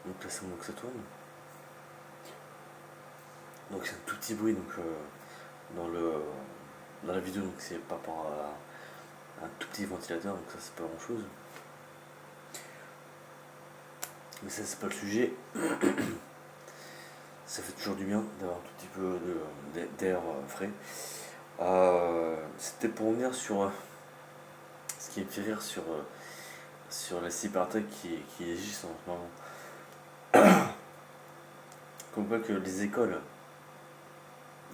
Donc là c'est bon que ça tourne. Donc c'est un tout petit bruit donc dans le dans la vidéo, donc c'est par rapport à un tout petit ventilateur, donc ça c'est pas grand chose. Mais ça c'est pas le sujet. Ça fait toujours du bien d'avoir un tout petit peu d'air frais. C'était pour revenir sur ce qui me fait rire sur la cyberattaque qui agissent en ce moment. Comme quoi que les écoles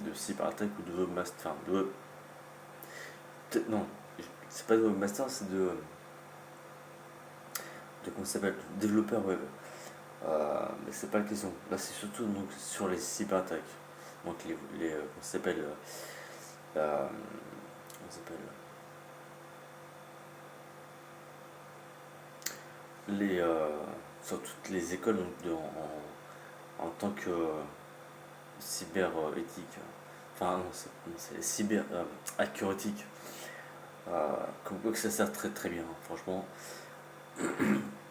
de cyberattaque ou de webmaster, enfin non, c'est pas de webmaster, c'est de comment ça s'appelle, développeur web. Mais c'est pas la question. Là c'est surtout donc sur les cyberattaques. Donc comment ça s'appelle, comment ça s'appelle, les sur toutes les écoles donc en tant que cyber éthique. Enfin non, c'est cyber hacker éthique. Comme quoi que ça sert très très bien, franchement.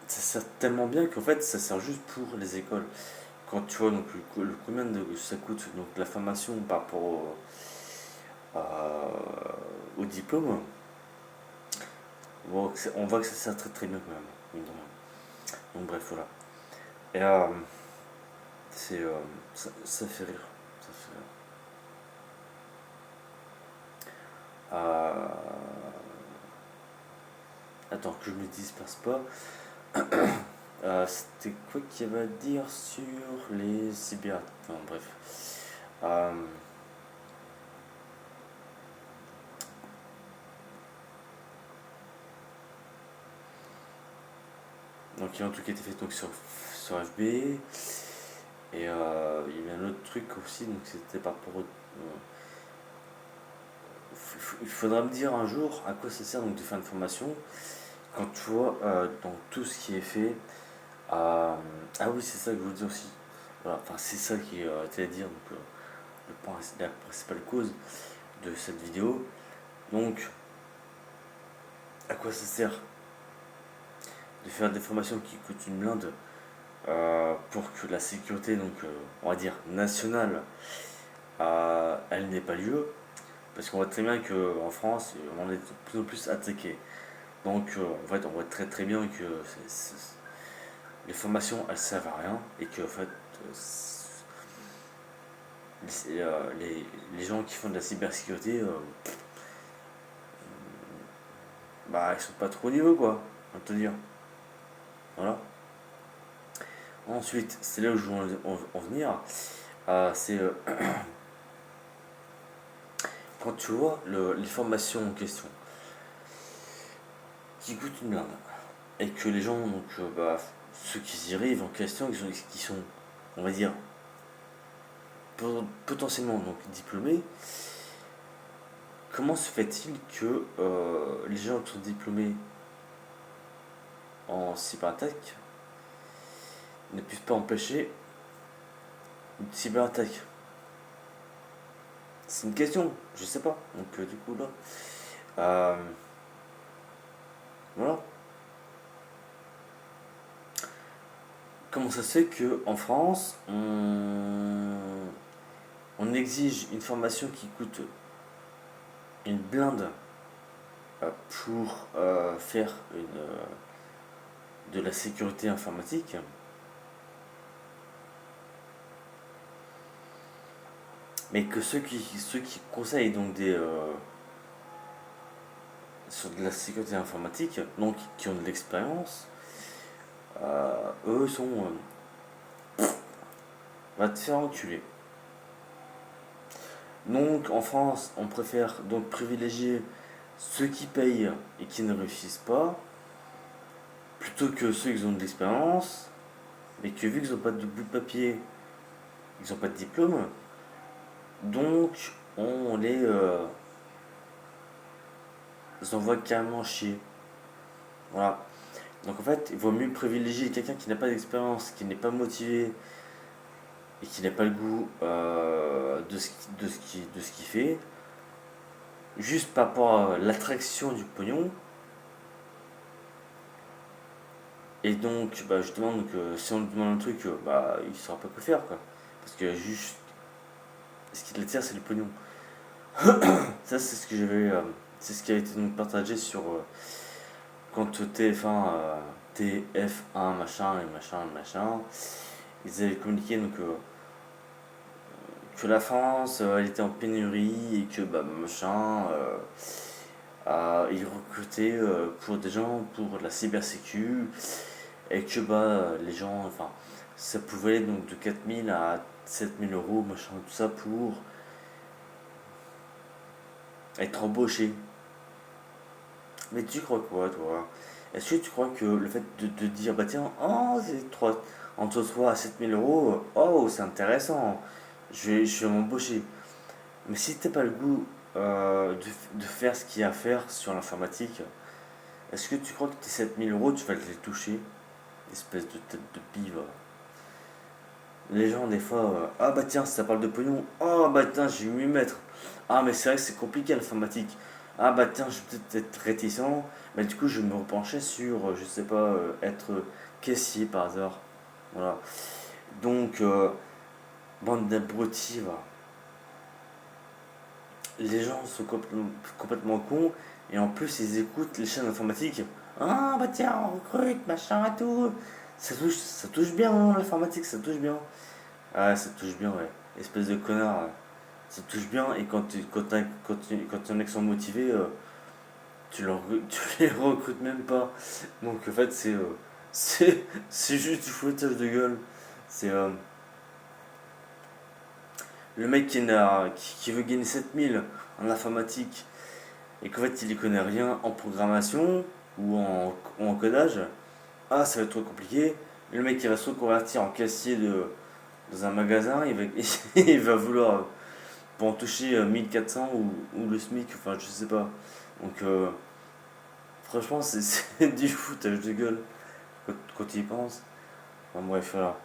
Ça sert tellement bien qu'en fait ça sert juste pour les écoles. Quand tu vois donc combien ça coûte donc la formation par rapport au diplôme, on voit que ça sert très très bien quand même, mine de rien. Donc bref voilà. Et c'est ça fait rire. Ça fait rire. Euh, Attends que je me disperse pas. C'était quoi qu'il y avait à dire sur les cyber... Enfin bref. Euh, donc il y a un truc qui a été fait donc, sur FB. Et il y avait un autre truc aussi, donc c'était par rapport au... il faudra me dire un jour à quoi ça sert donc de faire une formation quand tu vois dans tout ce qui est fait. Ah oui, c'est ça que je voulais dire aussi. Voilà, enfin c'est ça qui était à dire, donc la principale cause de cette vidéo. Donc, à quoi ça sert de faire des formations qui coûtent une blinde pour que la sécurité, donc on va dire nationale, elle n'ait pas lieu? Parce qu'on voit très bien qu'en France, on est de plus en plus attaqué. Donc, en fait, on voit très très bien que les formations, elles servent à rien et que, en fait, les gens qui font de la cybersécurité, bah, ils sont pas trop au niveau, quoi, on va te dire. Voilà. Ensuite, c'est là où je veux en venir. C'est quand tu vois les formations en question qui coûtent une blinde et que les gens, donc, ceux qui y arrivent en question, qui sont, on va dire, potentiellement donc, diplômés, comment se fait-il que les gens qui sont diplômés en cyberattaque ne puissent pas empêcher une cyberattaque? C'est une question, je sais pas. Donc, du coup, là, euh, voilà. Comment ça se fait qu'en France, on exige une formation qui coûte une blinde pour faire de la sécurité informatique, mais que ceux qui conseillent donc sur de la sécurité informatique, donc qui ont de l'expérience, eux sont... va te faire enculer. Donc en France, on préfère donc privilégier ceux qui payent et qui ne réussissent pas, plutôt que ceux qui ont de l'expérience, mais que vu qu'ils n'ont pas de bout de papier, ils n'ont pas de diplôme, donc on les envoie carrément chier. Voilà. Donc en fait, il vaut mieux privilégier quelqu'un qui n'a pas d'expérience, qui n'est pas motivé et qui n'a pas le goût de ce qu'il fait, juste par rapport à l'attraction du pognon, Et donc, bah, justement, donc, si on lui demande un truc, bah, il saura pas quoi faire, quoi. Parce que juste, ce qui l'attire, c'est le pognon. Ça, c'est ce que j'avais. C'est ce qui a été donc partagé sur quand TF1, TF1, machin, et machin, machin. Ils avaient communiqué donc, que la France, elle était en pénurie et que, bah, machin. Ils recrutaient pour des gens pour la cybersécu et que bah, les gens, enfin, ça pouvait aller donc de 4 000 à 7 000 euros, machin, tout ça pour être embauché. Mais tu crois quoi, toi? Est-ce que tu crois que le fait de dire, bah tiens, oh, c'est 3, entre 3 à 7 000 euros, oh, c'est intéressant, je vais m'embaucher. Mais si t'as pas le goût de faire ce qu'il y a à faire sur l'informatique, est-ce que tu crois que tes 7 000 euros, tu vas les toucher? Espèce de tête de pive. Les gens, des fois, ah bah tiens, ça parle de pognon, oh bah tiens, je vais m'y mettre. Ah, mais c'est vrai que c'est compliqué l'informatique. Ah bah tiens, je vais peut-être être réticent, mais du coup, je me repenchais sur, je sais pas, être caissier par hasard. Voilà. Donc, bande d'abrutis, va. Les gens sont complètement cons, et en plus, ils écoutent les chaînes informatiques. Ah bah tiens, on recrute, machin et tout. Ça touche bien, hein, l'informatique, ça touche bien. Ah, ça touche bien, ouais. Espèce de connard, ouais. Ça touche bien, et quand un ex sont motivés, tu les recrutes même pas. Donc en fait, c'est juste du fouettage de gueule. C'est le mec qui veut gagner 7 000 en informatique et qu'en fait il y connaît rien en programmation ou en codage. Ah, ça va être trop compliqué. Le mec qui va se reconvertir en caissier dans un magasin, il va vouloir pour en toucher 1 400 ou le SMIC, enfin je sais pas. Donc franchement, c'est du foutage de gueule quand tu y penses. Enfin, bref, voilà.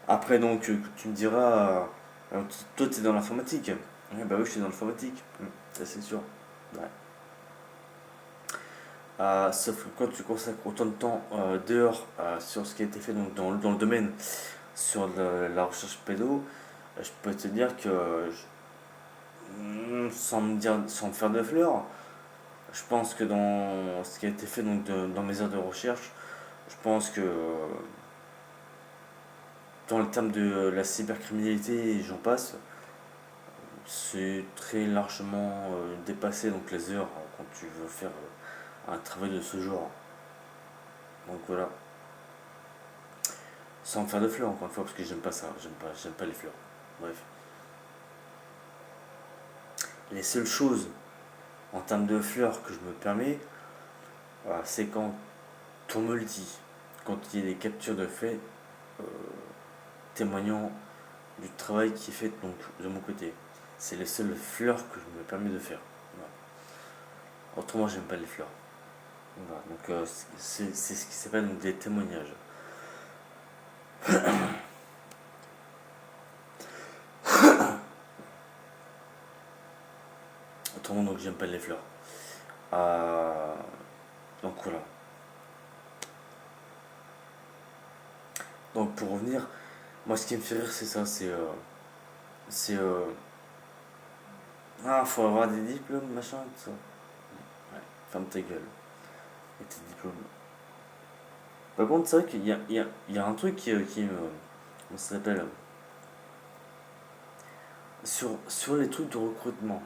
Après, donc, tu me diras, toi, tu es dans l'informatique. Ouais, bah oui, je suis dans l'informatique. Ça, c'est sûr. Ouais. Sauf que quand tu consacres autant de temps dehors sur ce qui a été fait donc, dans le domaine, sur la recherche pédo, je peux te dire que, sans me faire de fleurs, je pense que dans ce qui a été fait donc, dans mes heures de recherche, je pense que dans le terme de la cybercriminalité et j'en passe, c'est très largement dépassé donc les heures quand tu veux faire un travail de ce genre. Donc voilà, sans me faire de fleurs encore une fois parce que j'aime pas ça, j'aime pas les fleurs. Bref, les seules choses en termes de fleurs que je me permets, voilà, c'est quand on me le dit, quand il y a des captures de faits euh, témoignant du travail qui est fait donc de mon côté. C'est les seules fleurs que je me permets de faire. Voilà. Autrement, j'aime pas les fleurs. Voilà. Donc, c'est ce qui s'appelle donc, des témoignages. Autrement, donc, j'aime pas les fleurs. Euh, donc, voilà. Donc, pour revenir, moi, ce qui me fait rire, c'est ça c'est. Ah, faut avoir des diplômes, machin, tout ça. Ouais, ferme ta gueule. Et tes diplômes. Par contre, c'est vrai qu'il y a un truc qui me. Comment ça s'appelle sur les trucs de recrutement.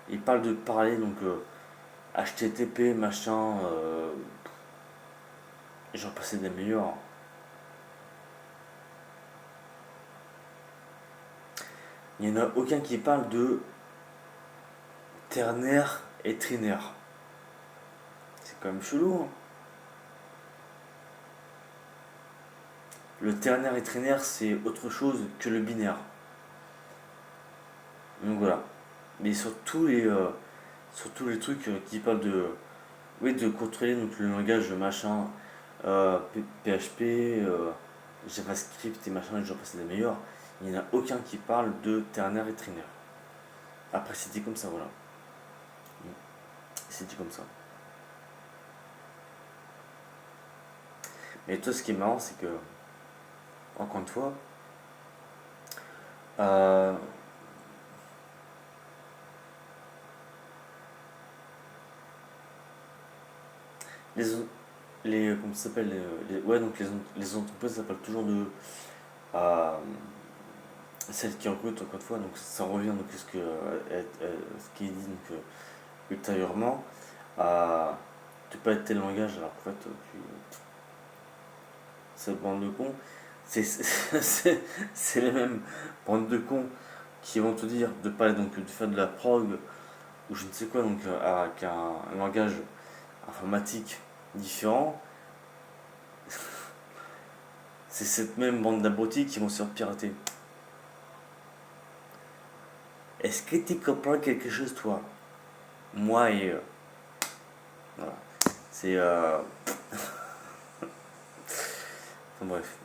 Il parle de parler donc HTTP machin, j'en passais des meilleurs. Il n'y en a aucun qui parle de ternaire et trinaire. C'est quand même chelou, hein. Le ternaire et trinaire c'est autre chose que le binaire. Donc voilà. Mais sur tous les trucs qui parlent de, oui, de contrôler donc, le langage machin, PHP, JavaScript et machin, j'en passe des meilleurs. Il n'y en a aucun qui parle de ternaire et trinaire. Après, c'était comme ça, voilà. C'est dit comme ça. Et toi, ce qui est marrant, c'est que, encore une fois, euh, les, comment ça s'appelle ouais, donc les entreprises s'appellent toujours euh, celles qui recrutent, encore une fois, donc ça revient donc à ce qui est dit donc, ultérieurement, à tu peux être tel langage alors qu'en fait, cette bande de cons, c'est les mêmes bandes de cons qui vont te dire de parler donc de faire de la prog ou je ne sais quoi donc avec un langage informatique différent. C'est cette même bande d'abrutis qui vont se faire pirater. Est-ce que tu comprends quelque chose, toi? Moi et. Voilà. C'est. Enfin, bref.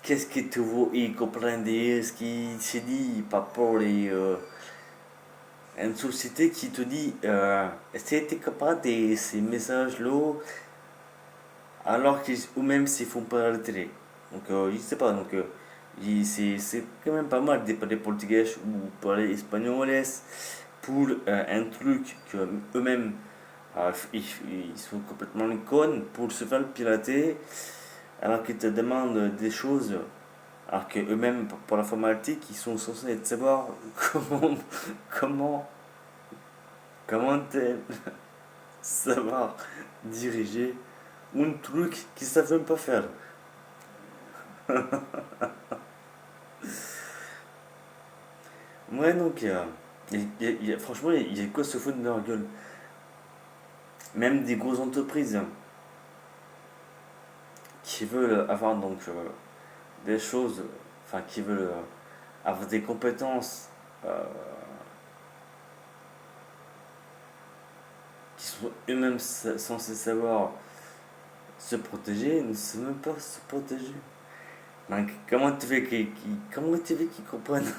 Qu'est-ce que tu veux y comprendre ce qui se dit par rapport à une société qui te dit est-ce que tu capable de ces messages-là alors qu'ils ou même s'ils font pas à la télé. Donc, je sais pas, donc, c'est quand même pas mal de parler portugais ou parler espagnol pour un truc que eux-mêmes ils sont complètement cons pour se faire pirater alors qu'ils te demandent des choses alors que eux-mêmes pour l'informatique ils sont censés savoir comment comment comment savoir diriger un truc qu'ils savent même pas faire. Ouais, donc, franchement, il y a quoi se foutre de leur gueule. Même des grosses entreprises qui veulent avoir donc des choses, enfin, qui veulent avoir des compétences euh, qui sont eux-mêmes censés savoir se protéger, ne savent même pas se protéger. Donc, comment tu veux qu'ils comprennent?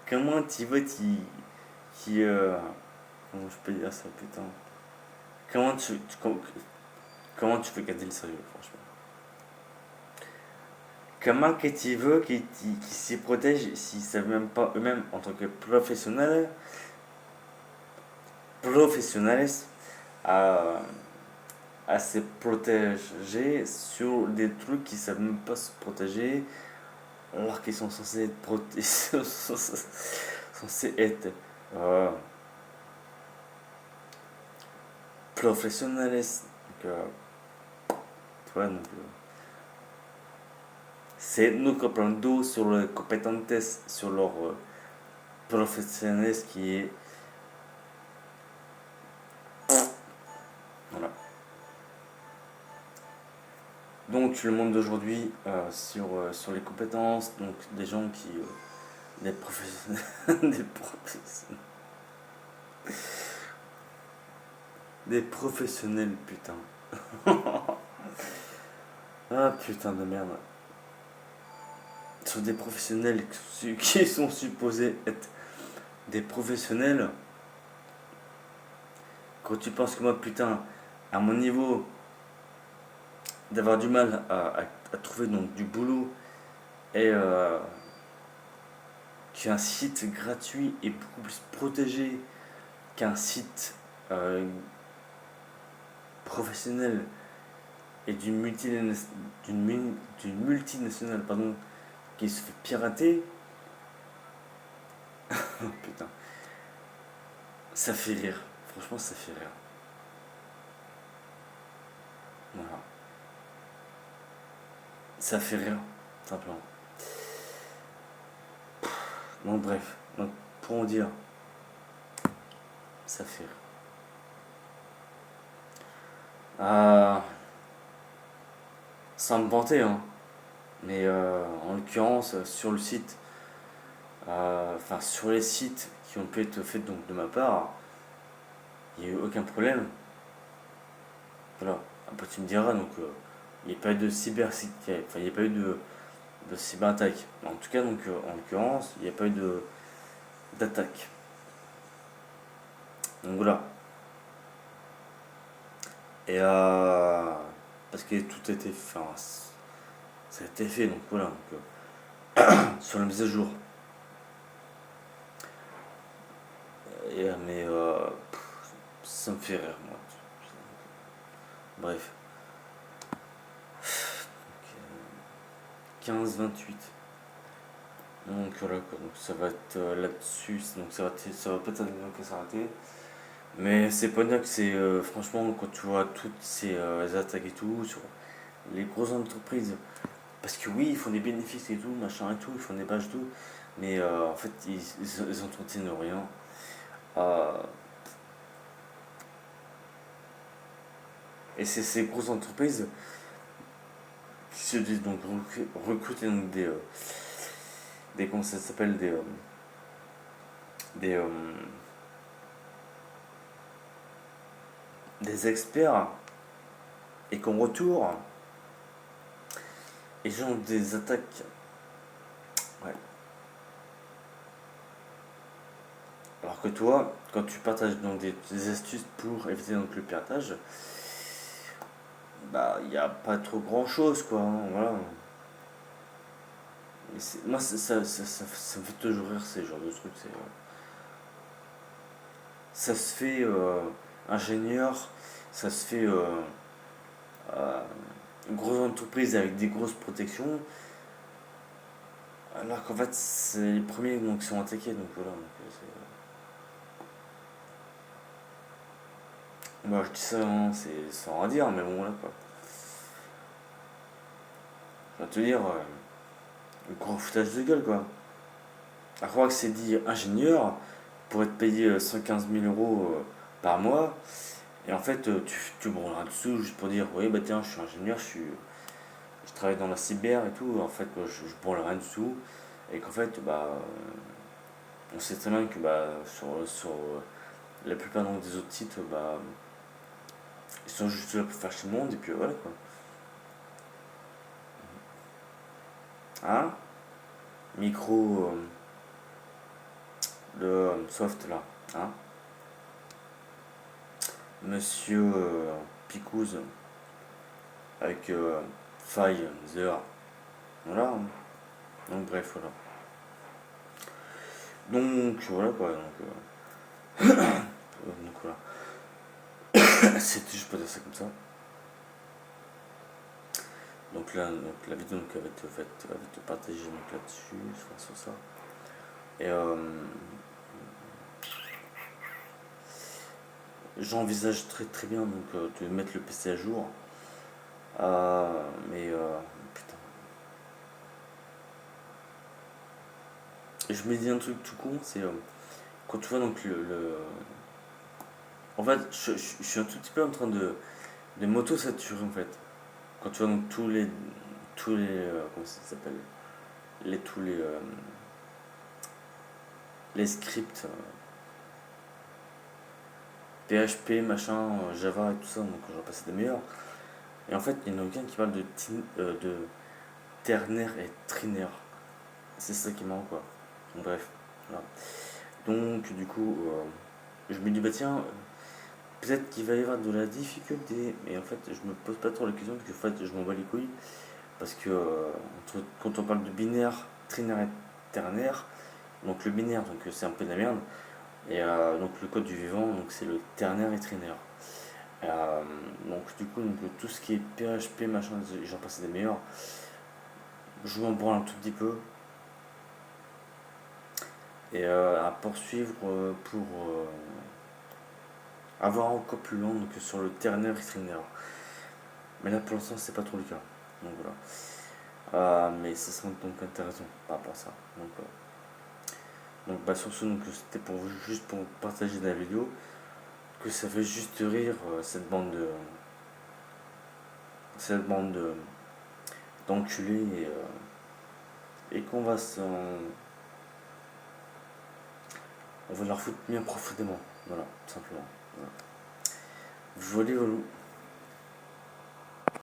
Comment tu veux comment je peux dire ça, putain? Comment comment tu peux garder le sérieux, franchement? Comment que tu veux qu'ils s'y protègent s'ils ne savent même pas eux-mêmes en tant que professionnels à, à se protéger sur des trucs qu'ils ne savent même pas se protéger alors qu'ils sont censés être censés être euh, professionnels. Donc, ouais, donc, c'est nous comprendre sur les compétences, sur leur professionnel qui est. Voilà. Donc le monde d'aujourd'hui sur les compétences, donc des gens qui. Des professionnels. Des professionnels. Des professionnels, putain. Ah putain de merde. Sur des professionnels qui sont supposés être des professionnels. Quand tu penses que moi, putain, à mon niveau, d'avoir du mal à trouver donc du boulot et qu'un site gratuit est beaucoup plus protégé qu'un site euh, professionnel et d'une multinationale pardon, qui se fait pirater, putain, ça fait rire. Franchement, ça fait rire. Voilà. Ça fait rire, simplement. Donc, bref. Donc, pour en dire, ça fait rire. Euh, Sans me vanter, hein. Mais en l'occurrence, sur le site, enfin sur les sites qui ont pu être faits donc de ma part, il n'y a eu aucun problème. Voilà. Après tu me diras, donc il n'y a pas eu de cyber, enfin il n'y a pas eu de cyberattaque. En tout cas, donc, en l'occurrence, il n'y a pas eu d'attaque. Donc voilà. Et parce que tout a été fait, enfin, ça a été fait, donc voilà. Donc, sur la mise à jour. Mais ça me fait rire, moi. Bref. 15-28. Donc voilà quoi, donc ça va être là-dessus, donc ça va peut-être s'arrêter. Mais c'est pas dire que c'est franchement quand tu vois toutes ces attaques et tout sur les grosses entreprises, parce que oui ils font des bénéfices et tout, machin et tout, ils font des pages et tout, mais en fait ils entretiennent rien. Euh, et c'est ces grosses entreprises qui se disent donc recruter donc des comment ça s'appelle des, euh, des experts et qu'en retour les gens ont des attaques. Ouais. Alors que toi, quand tu partages donc des astuces pour éviter donc le piratage, bah il n'y a pas trop grand chose quoi, hein, voilà. Mais moi ça me fait toujours rire ces genres de trucs. Ça se fait ingénieur, ça se fait euh, une grosse entreprise avec des grosses protections, alors qu'en fait c'est les premiers donc, qui sont attaqués, donc voilà. Donc, moi je dis ça, hein, c'est sans rien dire, mais bon voilà quoi. Je vais te dire, le gros foutage de gueule quoi. À croire que c'est dit ingénieur pour être payé 115 000 euros par mois, et en fait tu branles un dessous juste pour dire oui bah tiens je suis ingénieur, je travaille dans la cyber et tout, en fait je branle rien du tout, et qu'en fait bah on sait très bien que bah sur la plupart donc, des autres sites bah ils sont juste là pour faire chez le monde et puis voilà quoi. Hein. Micro le soft là, hein. Monsieur Picouz avec Pfizer. Voilà. Hein. Donc bref, voilà. Donc voilà quoi. Donc voilà. C'était juste pas dire ça comme ça. Donc là, donc, la vidéo donc, va être faite, va être partagée donc, là-dessus, sur ça. Et j'envisage très très bien donc, de mettre le PC à jour. Mais putain. Et je me dis un truc tout con, c'est quand tu vois donc en fait, je suis un tout petit peu en train de m'auto-saturer en fait. Quand tu vois donc tous les comment ça s'appelle tous les scripts PHP, machin, Java et tout ça, donc j'en passe des meilleurs. Et en fait, il y en a aucun qui parle de ternaire et trinaire. C'est ça qui manque quoi. Donc, bref, voilà. Donc du coup, je me dis bah tiens, peut-être qu'il va y avoir de la difficulté, mais en fait, je me pose pas trop la question parce que en fait, je m'en bats les couilles. Parce que quand on parle de binaire, trinaire et ternaire, donc le binaire, donc c'est un peu de la merde. Et donc le code du vivant, donc c'est le ternaire et trinaire. Donc du coup, donc, tout ce qui est PHP, machin, j'en passe des meilleurs. Je m'en branle un tout petit peu. Et à poursuivre pour avoir encore plus long donc, sur le ternaire et trinaire. Mais là pour l'instant c'est pas trop le cas. Donc voilà. Mais ça serait donc intéressant par rapport à ça. Donc bah, sur ce, c'était pour juste pour partager la vidéo que ça fait juste rire cette bande d'enculés et qu'on va on va leur foutre bien profondément. Voilà, tout simplement. Voilà. Voilà.